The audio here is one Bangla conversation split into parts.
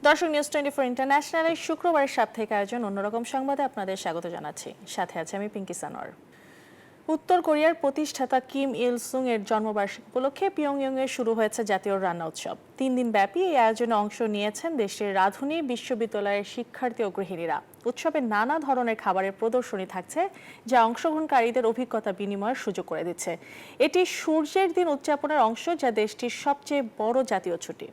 দর্শক নিউজ 24 ইন্টারন্যাশনালের শুক্রবারের সাপ্তাহিক আয়োজন অন্যরকম সংবাদে আপনাদের স্বাগত জানাচ্ছি। সাথে আছে আমি পিঙ্কি সানোয়ার। উত্তর কোরিয়ার প্রতিষ্ঠাতা কিম ইল সুং এর জন্মবার্ষিকী উপলক্ষে পিয়ংইয়ং এ শুরু হয়েছে জাতীয় রান্না উৎসব। 3 দিন ব্যাপী এই আয়োজনে অংশ নিয়েছেন দেশের রাধুনী বিশ্ববিদ্যালয়ের শিক্ষার্থী ও গৃহিণীরা। উৎসবে নানা ধরনের খাবারের প্রদর্শনী থাকছে, যা অংশগ্রহণকারীদের অভিজ্ঞতা বিনিময়ের সুযোগ করে দিচ্ছে। এটি সূর্যের দিন উদযাপনের অংশ, যা দেশটির সবচেয়ে বড় জাতীয় ছুটি।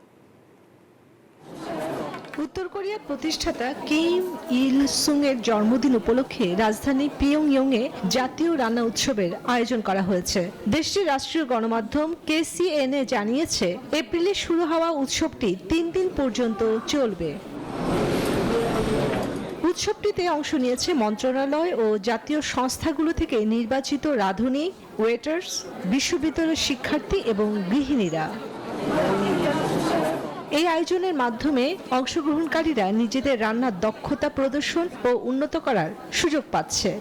উত্তর কোরিয়ার প্রতিষ্ঠাতা কিম ইল সুং এর জন্মদিন উপলক্ষে রাজধানী পিয়ংইয়ংয়ে জাতীয় রান্না উৎসবের আয়োজন করা হয়েছে। দেশটির রাষ্ট্রীয় গণমাধ্যম KCNA জানিয়েছে, এপ্রিলে শুরু হওয়া উৎসবটি 3 দিন পর্যন্ত চলবে। উৎসবটিতে অংশ নিয়েছে মন্ত্রণালয় ও জাতীয় সংস্থাগুলো থেকে নির্বাচিত রাঁধুনি, ওয়েটার্স, বিশ্ববিদ্যালয়ের শিক্ষার্থী এবং গৃহিণীরা। এই আয়োজনের মাধ্যমে অংশগ্রহণকারীরা নিজেদের রান্নার দক্ষতা প্রদর্শন ও উন্নত করার সুযোগ পাচ্ছে।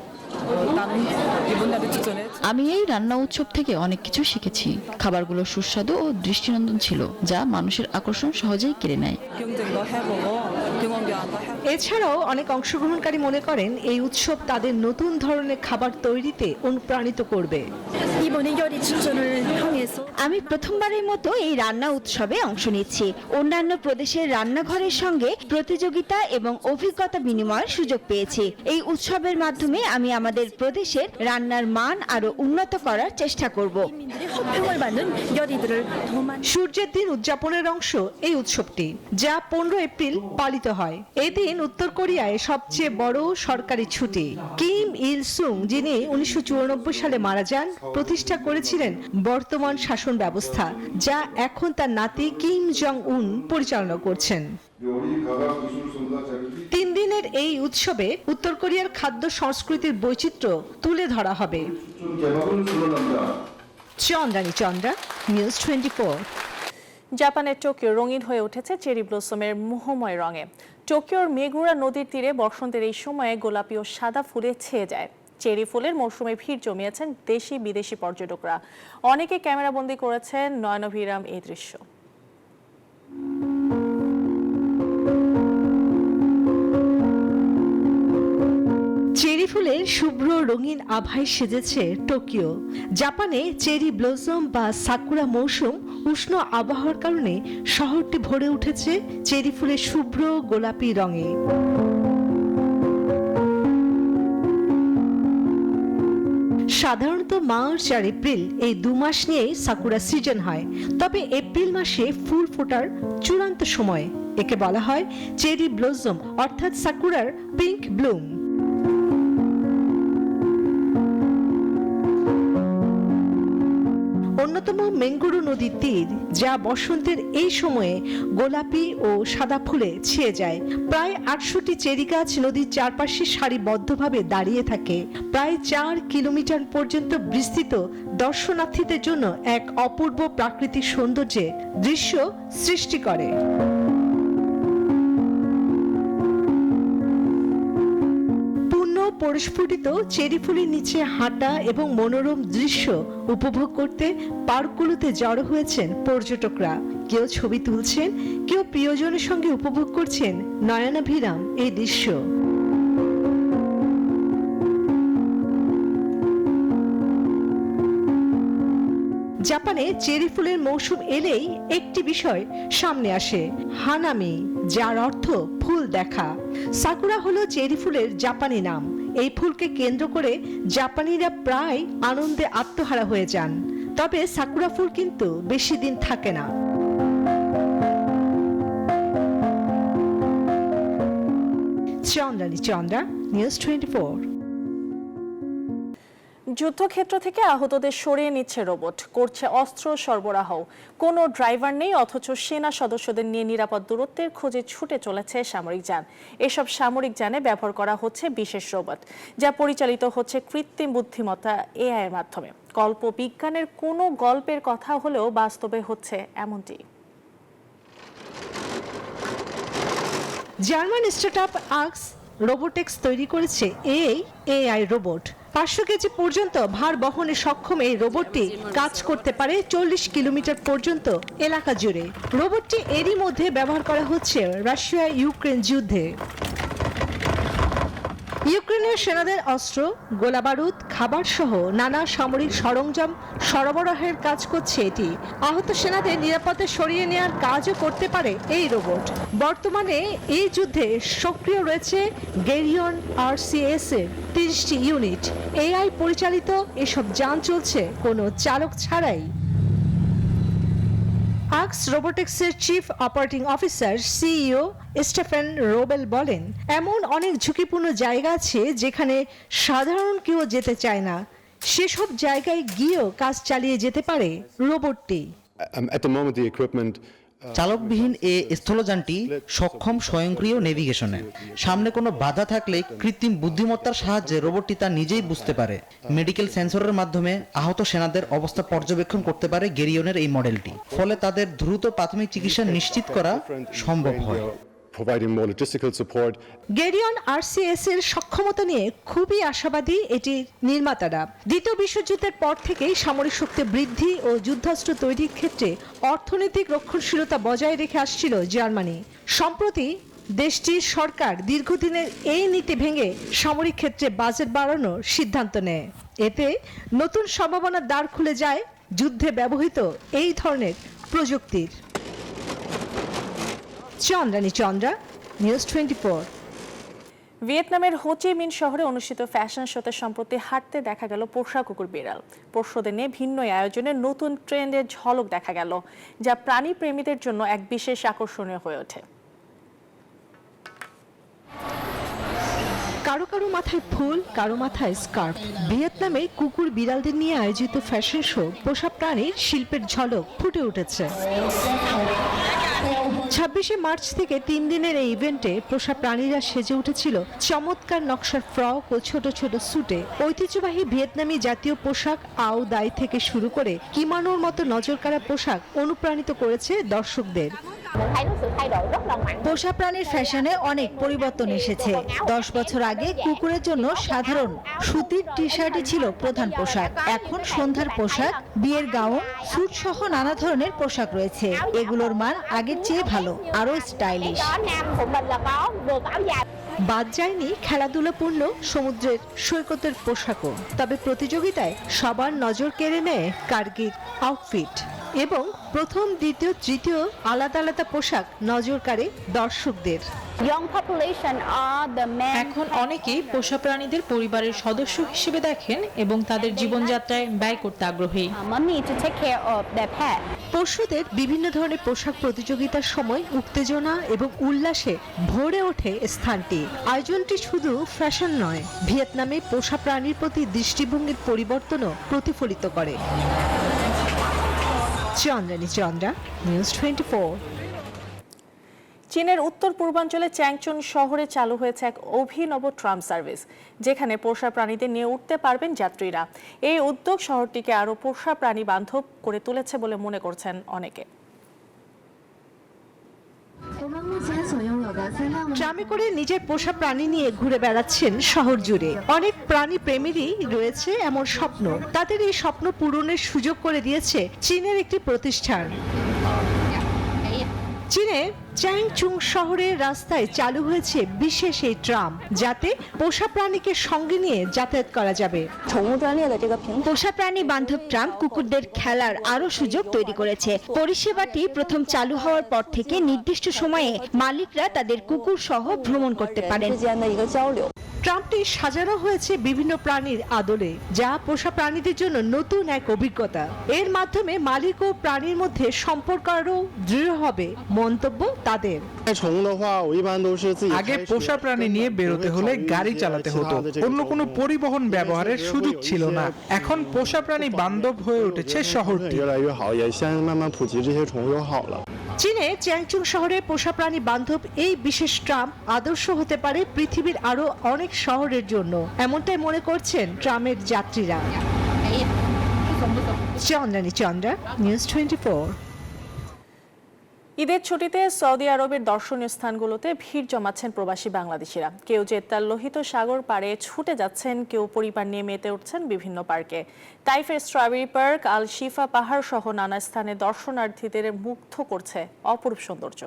আমি এই রান্না উৎসব থেকে অনেক কিছু শিখেছি। খাবারগুলো সুস্বাদু ও দৃষ্টিনন্দন ছিল, যা মানুষের আকর্ষণ সহজেই কেড়ে নেয়। এছাড়াও অনেক অংশগ্রহণকারী মনে করেন এই উৎসব তাদের নতুন ধরনের খাবার তৈরিতে অনুপ্রাণিত করবে। আমি প্রথমবারের মতো এই রান্না উৎসবে অংশ নিচ্ছি। অন্যান্য প্রদেশের রান্নাঘরের সঙ্গে প্রতিযোগিতা এবং অভিজ্ঞতা বিনিময়ের সুযোগ পেয়েছি। এই উৎসবের মাধ্যমে আমি আমাদের প্রদেশের রান্নার মান আরো উন্নত করার চেষ্টা করব। সূর্যের দিন উদযাপনের অংশ এই উৎসবটি, যা 15 এপ্রিল পালিত হয়। এই দিন উত্তর কোরিয়ায় সবচেয়ে বড় সরকারি ছুটি। কিম ইল সুং, যিনি 1994 সালে মারা যান, প্রতিষ্ঠা করেছিলেন বর্তমান শাসন ব্যবস্থা, যা এখন তার নাতি কিম জং উন পরিচালনা করছেন। 3 দিনের এই উৎসবে উত্তর কোরিয়ার খাদ্য সংস্কৃতির বৈচিত্র্য তুলে ধরা হবে। চন্দ্রানী চন্দ্রা, নিউজ 24। জাপানের টোকিও রঙিন হয়ে উঠেছে চেরি ব্লসমের মোহময় রঙে। টোকিওর মেগুরা নদীর তীরে বসন্তের এই সময়ে গোলাপি ও সাদা ফুলে ছেয়ে যায়। চেরি ফুলের মৌসুমে ভিড় জমিয়েছেন দেশি বিদেশি পর্যটকরা। অনেকে ক্যামেরাবন্দি করেছেন নয়নাভিরাম এই দৃশ্য। চেরি ফুলের শুভ্র রঙিন আভায় সেজেছে টোকিও। জাপানে চেরি ব্লসম বা সাকুরা মৌসুম উষ্ণ আবহাওয়ার কারণে শহরটি ভরে উঠেছে চেরি ফুলের শুভ্র গোলাপি রঙে। সাধারণত মার্চ আর এপ্রিল এই 2 মাস নিয়ে সাকুরা সিজন হয়, তবে এপ্রিল মাসে ফুল ফোটার চূড়ান্ত সময়। একে বলা হয় চেরি ব্লসম, অর্থাৎ সাকুরার পিঙ্ক ব্লুম। অন্যতম মেঙ্গুরু নদীর তীর, যা বসন্তের এই সময়ে গোলাপি ও সাদা ফুলে ছেয়ে যায়। প্রায় 800টি চেরি গাছ নদীর চারপাশে সারিবদ্ধভাবে দাঁড়িয়ে থাকে। প্রায় 4 কিলোমিটার পর্যন্ত বিস্তৃত দর্শনার্থীদের জন্য এক অপূর্ব প্রাকৃতিক সৌন্দর্যের দৃশ্য সৃষ্টি করে। পরিস্ফুটিত চেরি ফুলের নিচে হাঁটা এবং মনোরম দৃশ্য উপভোগ করতে পার্কগুলোতে জড়ো হয়েছেন পর্যটকরা। কেউ ছবি তুলছেন, কেউ প্রিয়জনের সঙ্গে উপভোগ করছেন নয়নাভিরাম এই দৃশ্য। জাপানে চেরি ফুলের মৌসুম এলেই একটি বিষয় সামনে আসে, হানামি, যার অর্থ ফুল দেখা। সাকুরা হলো চেরি ফুলের জাপানি নাম। এই ফুলকে কেন্দ্র করে জাপানিরা প্রায় আনন্দে আত্মহারা হয়ে যান। তবে সাকুরা ফুল কিন্তু বেশি দিন থাকে না। চন্দ্রানী চন্দ্রা, নিউজ 24। যুদ্ধক্ষেত্র থেকে আহতদের সরিয়ে নিচ্ছে রোবট, করছে অস্ত্র সরবরাহ। কোনো ড্রাইভার নেই, অথচ সেনা সদস্যদের নিয়ে নিরাপদ দূরত্বের খোঁজে ছুটে চলেছে সামরিক যান। এসব সামরিক যানে ব্যবহার করা হচ্ছে বিশেষ রোবট, যা পরিচালিত হচ্ছে কৃত্রিম বুদ্ধিমত্তা AI এর মাধ্যমে। কল্প বিজ্ঞানের কোনো গল্পের কথা হলেও বাস্তবে হচ্ছে এমনটি। জার্মান স্টার্টআপ আক্স রোবোটিক্স তৈরি করেছে এই AI রোবট। 500 কেজি পর্যন্ত ভার বহনে সক্ষম এই রোবটটি কাজ করতে পারে 40 কিলোমিটার পর্যন্ত এলাকা জুড়ে। রোবটটি এরই মধ্যে ব্যবহার করা হচ্ছে রাশিয়া ইউক্রেন যুদ্ধে। ইউক্রেনের সেনাদের অস্ত্র, গোলাবারুদ, খাবার সহ নানা সামরিক সরঞ্জাম সরবরাহের কাজ করছে এটি। আহত সেনাদের নিরাপদে সরিয়ে নেওয়ার কাজও করতে পারে এই রোবট। বর্তমানে এই যুদ্ধে সক্রিয় রয়েছে গেরিয়ন RCS এর 30টি ইউনিট। AI পরিচালিত এসব যান চলছে কোনো চালক ছাড়াই। আক্স রোবোটিক্সের chief operating officer CEO Stephen Robel বলেন, এমন অনেক ঝুঁকিপূর্ণ জায়গা আছে যেখানে সাধারণ কেউ যেতে চায় না। সেসব জায়গায় গিয়েও কাজ চালিয়ে যেতে পারে রোবটটি। At the moment, the equipment চালকবিহীন এই স্থলযানটি সক্ষম স্বয়ংক্রিয় নেভিগেশনে। সামনে কোনো বাধা থাকলে কৃত্রিম বুদ্ধিমত্তার সাহায্যে রোবটটি তা নিজেই বুঝতে পারে। মেডিকেল সেন্সরের মাধ্যমে আহত সেনাদের অবস্থা পর্যবেক্ষণ করতে পারে গেরিয়নের এই মডেলটি। ফলে তাদের দ্রুত প্রাথমিক চিকিৎসা নিশ্চিত করা সম্ভব হয়। providing more logistical support. গেরিয়ন RCS এর সক্ষমতা নিয়ে খুবই আশাবাদী এটি নির্মাতারা। দ্বিতীয় বিশ্বযুদ্ধের পর থেকেই সামরিক শক্তি বৃদ্ধি ও যুদ্ধাস্ত্র তৈরির ক্ষেত্রে অর্থনৈতিক রক্ষণশীলতা বজায় রেখে আসছিল জার্মানি। সম্প্রতি দেশটির সরকার দীর্ঘদিনের এই নীতি ভেঙে সামরিক ক্ষেত্রে বাজেট বাড়ানোর সিদ্ধান্ত নেয়। এতে নতুন সম্ভাবনার দ্বার খুলে যায় যুদ্ধে ব্যবহৃত এই ধরনের প্রযুক্তির। চন্দ্রা, নিউজ 24। ভিয়েতনামের হো চি মিন শহরে অনুষ্ঠিত ফ্যাশন শোতে সম্প্রতি হাঁটতে দেখা গেল পোষা কুকুর বিড়াল। পরশুদিনে নিয়ে ভিন্ন আয়োজনে নতুন ট্রেন্ডের ঝলক দেখা গেল, যা প্রাণী প্রেমীদের জন্য এক বিশেষ আকর্ষণীয় হয়ে ওঠে। কারো কারো মাথায় ফুল, কারো মাথায় স্কার্ফ। ভিয়েতনামে কুকুর বিড়ালদের নিয়ে আয়োজিত ফ্যাশন শো পোষা প্রাণীর শিল্পের ঝলক ফুটে উঠেছে। 26শে মার্চ থেকে 3 দিনের এই ইভেন্টে পোষা প্রাণীরা সেজে উঠেছিল চমৎকার নকশার ফ্রক ও ছোট ছোট স্যুটে। ঐতিহ্যবাহী ভিয়েতনামি জাতীয় পোশাক আও দাই থেকে শুরু করে কিমানোর মতো নজরকাড়া পোশাক অনুপ্রাণিত করেছে দর্শকদের। পোষা প্রাণীর ফ্যাশনে অনেক পরিবর্তন এসেছে। 10 বছর আগে কুকুরের জন্য সাধারণ সুতির টি-শার্টই ছিল প্রধান পোশাক। এখন সন্ধ্যার পোশাক, বিয়ের গাউন, স্যুট সহ নানা ধরনের পোশাক রয়েছে। এগুলোর মান আগের চেয়ে ভালো, আরো স্টাইলিশ। বাদ যায়নি খেলাধুলাপূর্ণ সমুদ্রের সৈকতের পোশাকও। তবে প্রতিযোগিতায় সবার নজর কেড়ে নেয় কার্গির আউটফিট এবং প্রথম, দ্বিতীয়, তৃতীয় আলাদা আলাদা পোশাক নজর কাড়ে দর্শকদের। এখন অনেকেই পোষা প্রাণীদের পরিবারের সদস্য হিসেবে দেখেন এবং তাদের জীবনযাত্রায় ব্যয় করতে আগ্রহী। পশুদের বিভিন্ন ধরনের পোশাক প্রতিযোগিতার সময় উত্তেজনা এবং উল্লাসে ভরে ওঠে স্থানটি। আয়োজনটি শুধু ফ্যাশন নয়, ভিয়েতনামে পোষা প্রাণীর প্রতি দৃষ্টিভঙ্গির পরিবর্তনও প্রতিফলিত করে। চন্দ্রা, নিউজ 24। চীনের উত্তর পূর্বাঞ্চলে চ্যাংচুন শহরে চালু হয়েছে এক অভিনব ট্রাম সার্ভিস, যেখানে পোষা প্রাণীদের নিয়ে উঠতে পারবেন যাত্রীরা। এই উদ্যোগ শহরটিকে আরও পোষা প্রাণী বান্ধব করে তুলেছে বলে মনে করছেন অনেকে। ট্রামে করে নিজের পোষা প্রাণী নিয়ে ঘুরে বেড়াচ্ছেন শহর জুড়ে অনেক প্রাণী প্রেমীরই রয়েছে এমন স্বপ্ন। তাদের এই স্বপ্ন পূরণের সুযোগ করে দিয়েছে চীনের একটি প্রতিষ্ঠান। চীনে চ্যাংচুং শহরের রাস্তায় চালু হয়েছে বিশেষ এই ট্রাম, যাতে পোষা প্রাণীকে সঙ্গে নিয়ে যাতায়াত করা যাবে। পোষা প্রাণী বান্ধব ট্রাম কুকুরদের খেলার আরো সুযোগ তৈরি করেছে। পরিষেবাটি প্রথম চালু হওয়ার পর থেকে নির্দিষ্ট সময়ে মালিকরা তাদের কুকুর সহ ভ্রমণ করতে পারেন। ট্রামটি সাজানো হয়েছে বিভিন্ন প্রাণীর আদলে, যা পোষা প্রাণীদের জন্য নতুন এক অভিজ্ঞতা। এর মাধ্যমে মালিক ও প্রাণীর মধ্যে সম্পর্ক আরও দৃঢ় হবে মন্তব্য তাদের। আগে পোষা প্রাণী নিয়ে বেরোতে হলে গাড়ি চালাতে হতো, অন্য কোনো পরিবহন ব্যবহারের সুযোগ ছিল না। এখন পোষা প্রাণী বান্ধব হয়ে উঠেছে শহরটি। চীনে চ্যাংচুং শহরে পোষা প্রাণী বান্ধব এই বিশেষ ট্রাম আদর্শ হতে পারে পৃথিবীর আরো অনেক শহরের জন্য, এমনটাই মনে করছেন ট্রামের যাত্রীরা। চন্দ্রা, নিউজ 24। ঈদের ছুটিতে সৌদি আরবের দর্শনীয় স্থানগুলোতে ভিড় জমাচ্ছেন প্রবাসী বাংলাদেশিরা। কেউ জেদ্দার লোহিত সাগর পাড়ে ছুটে যাচ্ছেন, কেউ পরিবার নিয়ে মেতে উঠছেন বিভিন্ন পার্কে। তাইফের স্ট্রবেরি পার্ক, আল শিফা পাহাড় সহ নানা স্থানে দর্শনার্থীদের মুগ্ধ করছে অপরূপ সৌন্দর্য।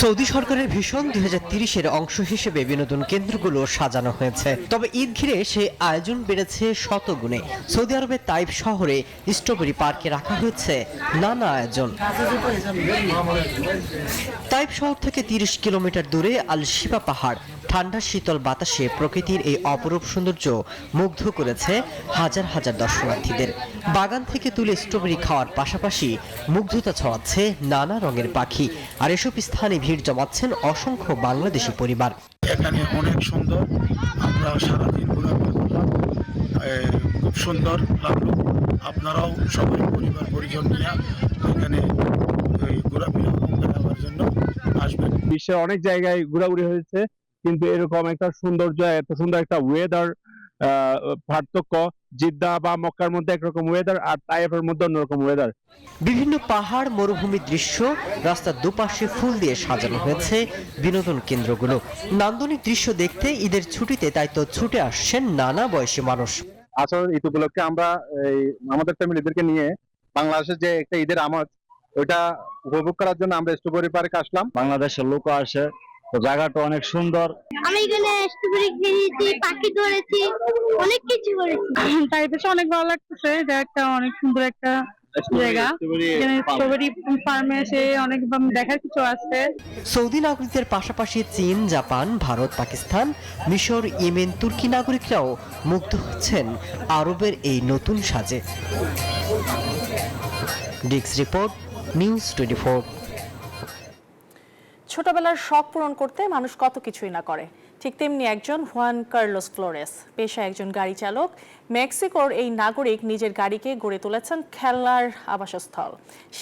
সৌদি সরকারের ভিশন 2030-এর অংশ হিসেবে বিনোদন কেন্দ্রগুলো সাজানো হয়েছে। তবে ঈদ ঘিরে সেই আয়োজন বেড়েছে শতগুণে। সৌদি আরবের তাইফ শহরে স্ট্রবেরি পার্কে রাখা হয়েছে নানা আয়োজন। তাইফ শহর থেকে 30 কিলোমিটার দূরে আল শিফা পাহাড়। ঠান্ডা শীতল বাতাসে প্রকৃতির এই অপরূপ সৌন্দর্য মুগ্ধ করেছে হাজার হাজার দর্শনার্থীদের। বাগান থেকে তুলে স্ট্রবেরি খাওয়ার পাশাপাশি মুগ্ধতা ছড়াচ্ছে নানা রঙের পাখি। আর এসব স্থানে ভিড় জমাচ্ছেন অসংখ্য বাংলাদেশি পরিবার। এখানে অনেক সুন্দর, আমরা সারাদিন ঘোরাফেরা করলাম, খুব সুন্দর লাগলো। আপনারাও সবাই পরিবার পরিজন নিয়ে এখানে ঘোরাফেরা করার জন্য আসবেন। বিশ্বের অনেক জায়গায় ঘোরাঘুরি হয়েছে, কিন্তু এরকম একটা সৌন্দর্য, এত সুন্দর একটা ওয়েদার, পার্থক্য জিদ্দা বা মক্কার মধ্যে একরকম ওয়েদার আর তাইফের মধ্যে অন্যরকম ওয়েদার। বিভিন্ন পাহাড়, মরুভূমির দৃশ্য, রাস্তার দুপাশে ফুল দিয়ে সাজানো হয়েছে বিনোদন কেন্দ্রগুলো। নান্দনিক দৃশ্য দেখতে ঈদের ছুটিতে তাই তো ছুটে আসছেন নানা বয়সী মানুষ। আসলে ঈদ উপলক্ষে আমরা আমাদের ফ্যামিলিদেরকে নিয়ে বাংলাদেশের যে একটা ঈদের আমেজ, ওইটা উপভোগ করার জন্য আমরা স্ট্রবেরি পার্কে আসলাম। বাংলাদেশের লোক আসে, তো জায়গাটা অনেক সুন্দর। আমি এখানে স্ট্রবেরি খেয়েছি, পাখি ধরেছি, অনেক কিছু করেছি। তাই বেশ অনেক ভালো লাগতেছে। এটা একটা অনেক সুন্দর একটা জায়গা। স্ট্রবেরি ফার্মে এসে অনেক দেখার কিছু আছে। সৌদি নাগরিকদের পাশাপাশি চীন, জাপান, ভারত, পাকিস্তান, মিশর, ইয়েমেন, তুর্কি নাগরিকরাও মুগ্ধ হচ্ছেন আরবের এই নতুন সাজে। Desk report, news 24। ছোটবেলার শখ পূরণ করতে মানুষ কত কিছুই না করে, ঠিক তেমনি একজন হুয়ান কার্লোস ফ্লোরেস, পেশায় একজন গাড়ি চালক। মেক্সিকোর এই নাগরিক নিজের গাড়িকে গড়ে তুলেছেন খেলনার আবাসস্থল।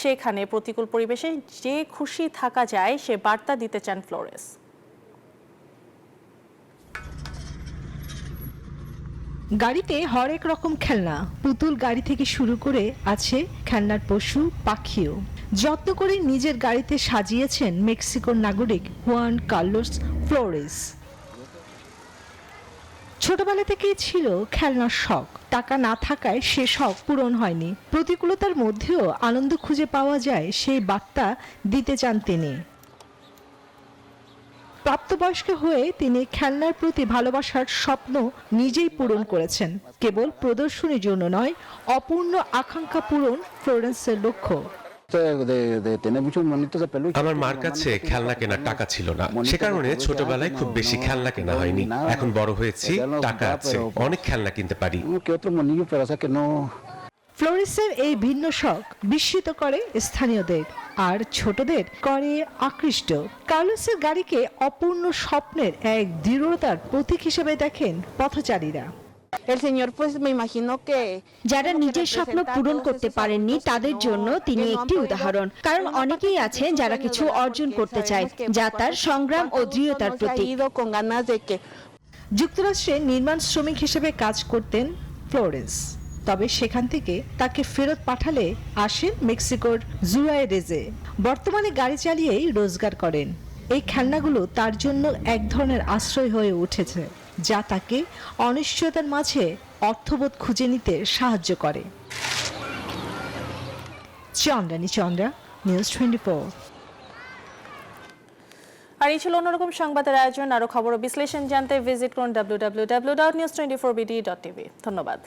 সেখানে প্রতিকূল পরিবেশে যে খুশি থাকা যায় সে বার্তা দিতে চান ফ্লোরেস। গাড়িতে হরেক রকম খেলনা, পুতুল গাড়ি থেকে শুরু করে আছে খেলনার পশু, পাখিও। যত্ন করে নিজের গাড়িতে সাজিয়েছেন মেক্সিকোর নাগরিক হুয়ান কার্লোস ফ্লোরেস। ছোটবেলা থেকেই ছিল খেলনার শখ। টাকা না থাকায় সে শখ পূরণ হয়নি। প্রতিকূলতার মধ্যেও আনন্দ খুঁজে পাওয়া যায়, সেই বার্তা দিতে চান তিনি। প্রাপ্তবয়স্ক হয়ে তিনি খেলনার প্রতি ভালোবাসার স্বপ্ন নিজেই পূরণ করেছেন। কেবল প্রদর্শনীর জন্য নয়, অপূর্ণ আকাঙ্ক্ষা পূরণ ফ্লোরেন্সের লক্ষ্য। আমার মার কাছে খেলনা কেনার টাকা ছিল না, সে কারণে ছোটবেলায় খুব বেশি খেলনা কেনা হয়নি। এখন বড় হয়েছি, টাকা আছে, অনেক খেলনা কিনতে পারি। ফ্লোরেসের এই ভিন্ন শখ বিস্মিত করে স্থানীয়দের, আর ছোটদের করে আকৃষ্ট। কার্লোসের গাড়িকে অপূর্ণ স্বপ্নের এক দৃঢ়তার প্রতীক হিসেবে দেখেন পথচারীরা। যারা নিজের স্বপ্ন পূরণ করতে পারেননি তাদের জন্য তিনি একটি উদাহরণ। কারণ অনেকেই আছেন যারা কিছু অর্জন করতে চায়, যা তার সংগ্রাম ও দৃঢ়তার প্রতীক। যুক্তরাষ্ট্রে নির্মাণ শ্রমিক হিসেবে কাজ করতেন ফ্লোরেন্স, তবে সেখান থেকে তাকে ফেরত পাঠালে আসেন মেক্সিকোর জুয়ারেজে। বর্তমানে গাড়ি চালিয়েই রোজগার করেন। এই খেলনাগুলো তার জন্য এক ধরনের আশ্রয় হয়ে উঠেছে, যা তাকে অনিশ্চয়তার মাঝে অর্থবোধ খুঁজে নিতে সাহায্য করে। চন্দ্রানী চন্দ্রা, নিউজ 24। আর এই ছিল অন্যরকম সংবাদের আয়োজন। আরো খবর ও বিশ্লেষণ জানতে ভিজিট করুন www.news24bd.tv। ধন্যবাদ।